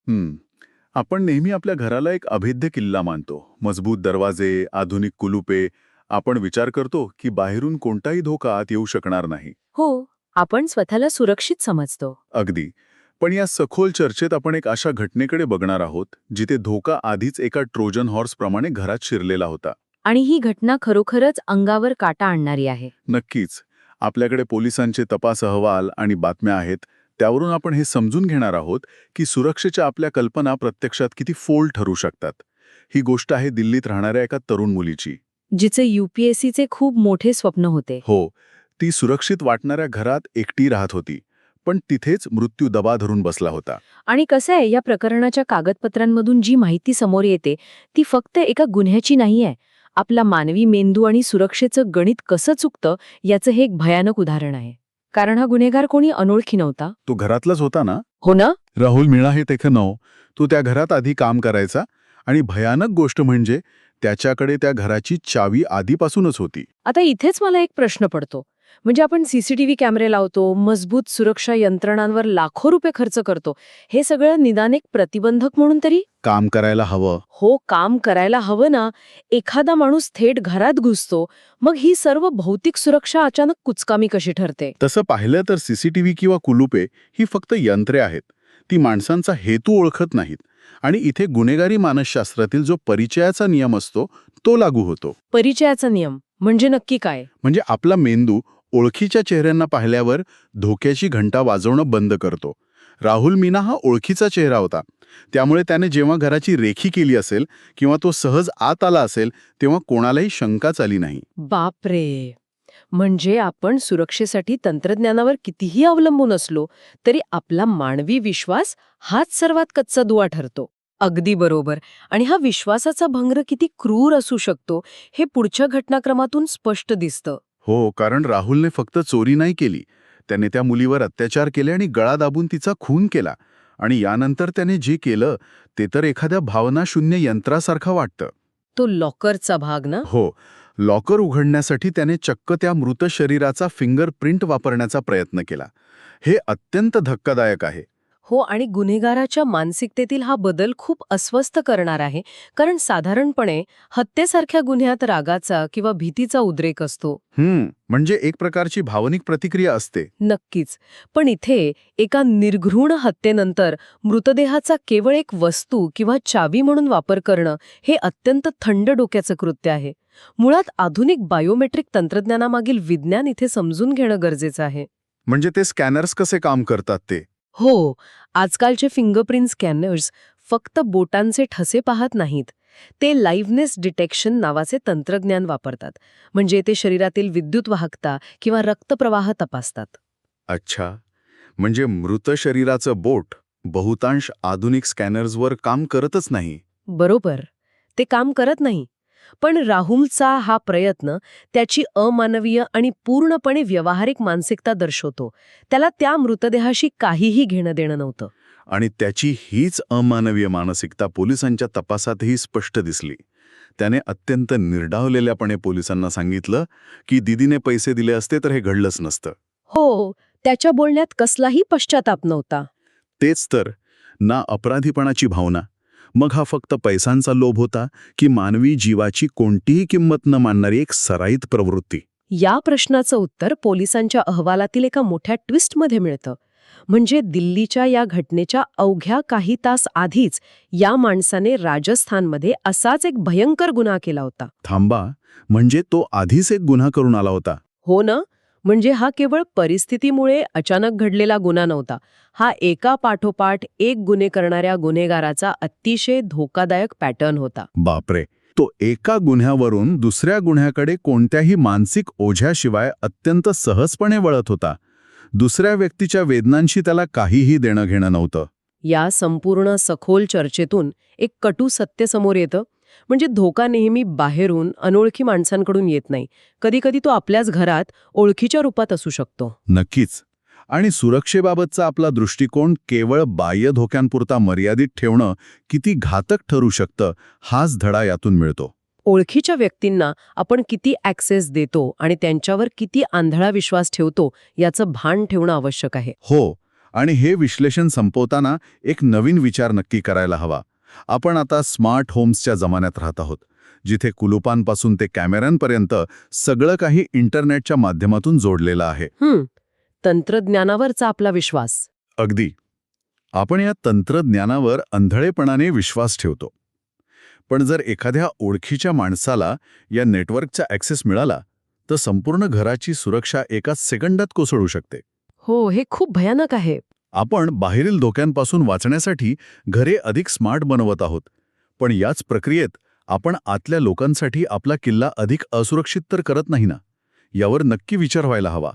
हं. आपण नेहमी आपल्या घराला एक अभेद्य किल्ला मानतो. मजबूत दरवाजे, आधुनिक कुलुपे. आपण विचार करतो की बाहेरून कोणताही धोका आत येऊ शकणार नाही. हो, आपण स्वतःला सुरक्षित समजतो. अगदी. पण या सखोल चर्चेत आपण एक अशा घटनेकडे बघणार आहोत, जिथे धोका आधीच एका ट्रोजन हॉर्सप्रमाणे घरात शिरलेला होता. आणि ही घटना खरोखरच अंगावर काटा आणणारी आहे. नक्कीच. आपल्याकडे पोलिसांचे तपास अहवाल आणि बातम्या आहेत. त्यावरून आपण हे समजून घेणार आहोत की सुरक्षेच्या आपल्या कल्पना प्रत्यक्षात किती फोल ठरू शकतात. ही गोष्ट आहे दिल्लीत राहणाऱ्या एका तरुण मुलीची. जिचे UPSCचे खूप मोठे स्वप्न होते. हो, ती सुरक्षित वाटणाऱ्या घरात एकटी राहत होती. पण तिथेच मृत्यू दबा धरून बसला होता. आणि कसं आहे, या प्रकरणाच्या कागदपत्रांमधून जी माहिती समोर येते ती फक्त एका गुन्ह्याची नाहीये. आपला मानवी मेंदू आणि सुरक्षेचं गणित कसं चुकतं याचं हे एक भयानक उदाहरण आहे. कारण हा गुन्हेगार कोणी अनोळखी नव्हता. तो घरातलाच होता ना? हो ना? राहुल मीणा हे तेथे नव. तो त्या घरात आधी काम करायचा आणि भयानक गोष्ट म्हणजे त्याच्याकडे त्या घराची चावी आधीपासूनच होती. आता इथेच मला एक प्रश्न पडतो. म्हणजे आपण CCTV कॅमेरे लावतो, मजबूत सुरक्षा यंत्रणांवर लाखो रुपये खर्च करतो. हे सगळं निदान एक प्रतिबंधक म्हणून तरी काम करायला हवं. हो, काम करायला हवं ना. एखादा माणूस थेट घरात घुसतो, मग ही सर्व भौतिक सुरक्षा अचानक कुचकामी कशी ठरते? तसं पाहिलं तर CCTV किंवा कुलुपे ही फक्त यंत्रे आहेत. ती माणसांचा हेतू ओळखत नाहीत. आणि इथे गुन्हेगारी मानसशास्त्रातील जो परिचयाचा नियम असतो तो लागू होतो. परिचयाचा नियम म्हणजे नक्की काय? म्हणजे आपला मेंदू ओळखीच्या चेहऱ्यांना पाहिल्यावर धोक्याची घंटा वाजवणं बंद करतो. राहुल मीना हा ओळखीचा चेहरा होता. त्यामुळे त्याने जेव्हा घराची रेखी केली असेल किंवा तो सहज आत आला असेल तेव्हा कोणालाही शंकाच आली नाही. बापरे! म्हणजे आपण सुरक्षेसाठी तंत्रज्ञानावर कितीही अवलंबून असलो तरी आपला मानवी विश्वास हाच सर्वात कच्चा दुवा ठरतो. अगदी बरोबर. आणि हा विश्वासाचा भंग किती क्रूर असू शकतो हे पुढच्या घटनाक्रमातून स्पष्ट दिसतं. हो, कारण राहुलने फक्त चोरी नाही केली. त्याने त्या मुलीवर अत्याचार केले आणि गळा दाबून तिचा खून केला. आणि यानंतर त्याने जे केलं ते तर एखाद्या भावनाशून्य यंत्रासारखं वाटतं. तो लॉकरचा भाग ना? हो, लॉकर उघडण्यासाठी त्याने चक्क त्या मृत शरीराचा फिंगरप्रिंट वापरण्याचा प्रयत्न केला. हे अत्यंत धक्कादायक आहे. हो, आणि गुन्हेगाराच्या मानसिकतेतील हा बदल खूप अस्वस्थ करणार आहे. कारण साधारणपणे हत्येसारख्या गुन्ह्यात रागाचा किंवा भीतीचा उद्रेक असतो. म्हणजे एक प्रकारची भावनिक प्रतिक्रिया असते. नक्कीच. पण इथे एका निर्घृण हत्येनंतर मृतदेहाचा केवळ एक वस्तू किंवा चावी म्हणून वापर करणं हे अत्यंत थंड डोक्याचं कृत्य आहे. मुळात आधुनिक बायोमेट्रिक तंत्रज्ञानामागील विज्ञान इथे समजून घेणं गरजेचं आहे. म्हणजे ते स्कॅनर्स कसे काम करतात ते. हो, आजकालचे फिंगरप्रिंट स्कॅनर्स फक्त बोटांचे ठसे पाहत नाहीत. ते लाइव्हनेस डिटेक्शन नावाचे तंत्रज्ञान वापरतात. म्हणजे ते शरीरातील विद्युत वाहकता किंवा रक्तप्रवाह तपासतात. अच्छा, म्हणजे मृत शरीराचं बोट बहुतांश आधुनिक स्कॅनर्सवर काम करतच नाही. बरोबर, ते काम करत नाही. पण राहुलचा हा प्रयत्न त्याची अमानवीय आणि पूर्णपणे व्यावहारिक मानसिकता दर्शवतो. त्याला त्या मृतदेहाशी काहीही घेणं देणं नव्हतं. आणि त्याची हीच अमानवीय मानसिकता पोलिसांच्या तपासातही स्पष्ट दिसली. त्याने अत्यंत निर्डावलेल्यापणे पोलिसांना सांगितलं की दीदीने पैसे दिले असते तर हे घडलंच नसतं. हो, त्याच्या बोलण्यात कसलाही पश्चाताप नव्हता. तेच तर, ना अपराधीपणाची भावना. मग हा फक्त पैसांचा लोभ होता की मानवी जीवाची कोणतीही किंमत न मानणारी एक सराईत प्रवृत्ती. या प्रश्नाचं उत्तर पोलिसांच्या अहवालातील एका मोठ्या ट्विस्टमध्ये मिळतं. म्हणजे दिल्लीच्या या घटनेच्या अवघ्या काही तास आधीच या माणसाने राजस्थानमध्ये असाच एक भयंकर गुन्हा केला होता. थांबा, म्हणजे तो आधीच एक गुन्हा करून आला होता. हो ना? म्हणजे हा केवळ परिस्थितीमुळे अचानक घडलेला गुन्हा नव्हता. हा एका पाठोपाठ एक गुन्हे करणाऱ्या गुन्हेगाराचा अतिशय धोकादायक पॅटर्न होता. बापरे, तो एका गुन्ह्यावरून दुसऱ्या गुन्ह्याकडे कोणत्याही मानसिक ओझ्याशिवाय अत्यंत सहजपणे वळत होता. दुसऱ्या व्यक्तीच्या वेदनांशी त्याला काहीही देणं घेणं नव्हतं. या संपूर्ण सखोल चर्चेतून एक कटू सत्य समोर येतं. म्हणजे धोका नेहमी बाहेरून अनोळखी माणसांकडून येत नाही. कधीकधी तो आपल्याच घरात ओळखीच्या रूपात असू शकतो. नक्कीच. आणि सुरक्षेबाबतचा आपला दृष्टिकोन केवळ बाह्य धोक्यांपुरता मर्यादित ठेवणं किती घातक ठरू शकतं हाच धडा यातून मिळतो. ओळखीच्या व्यक्तींना आपण किती ॲक्सेस देतो आणि त्यांच्यावर किती आंधळा विश्वास ठेवतो याचं भान ठेवणं आवश्यक आहे. हो, आणि हे विश्लेषण संपवताना एक नवीन विचार नक्की करायला हवा. आपण आता स्मार्ट होम्सच्या जमान्यात राहत आहोत, जिथे कुलुपांपासून ते कॅमेऱ्यांपर्यंत सगळं काही इंटरनेटच्या माध्यमातून जोडलेलं आहे. तंत्रज्ञानावरचा आपला विश्वास. अगदी. आपण या तंत्रज्ञानावर अंधळेपणाने विश्वास ठेवतो. पण जर एखाद्या ओळखीच्या माणसाला या नेटवर्कचा ॲक्सेस मिळाला, तर संपूर्ण घराची सुरक्षा एका सेकंदात कोसळू शकते. हो, हे खूप भयानक आहे. आपण बाहेरील धोक्यांपासून वाचण्यासाठी घरे अधिक स्मार्ट बनवत आहोत, पण याच प्रक्रियेत आपण आतल्या लोकांसाठी आपला किल्ला अधिक असुरक्षित तर करत नाही ना? यावर नक्की विचार व्हायला हवा.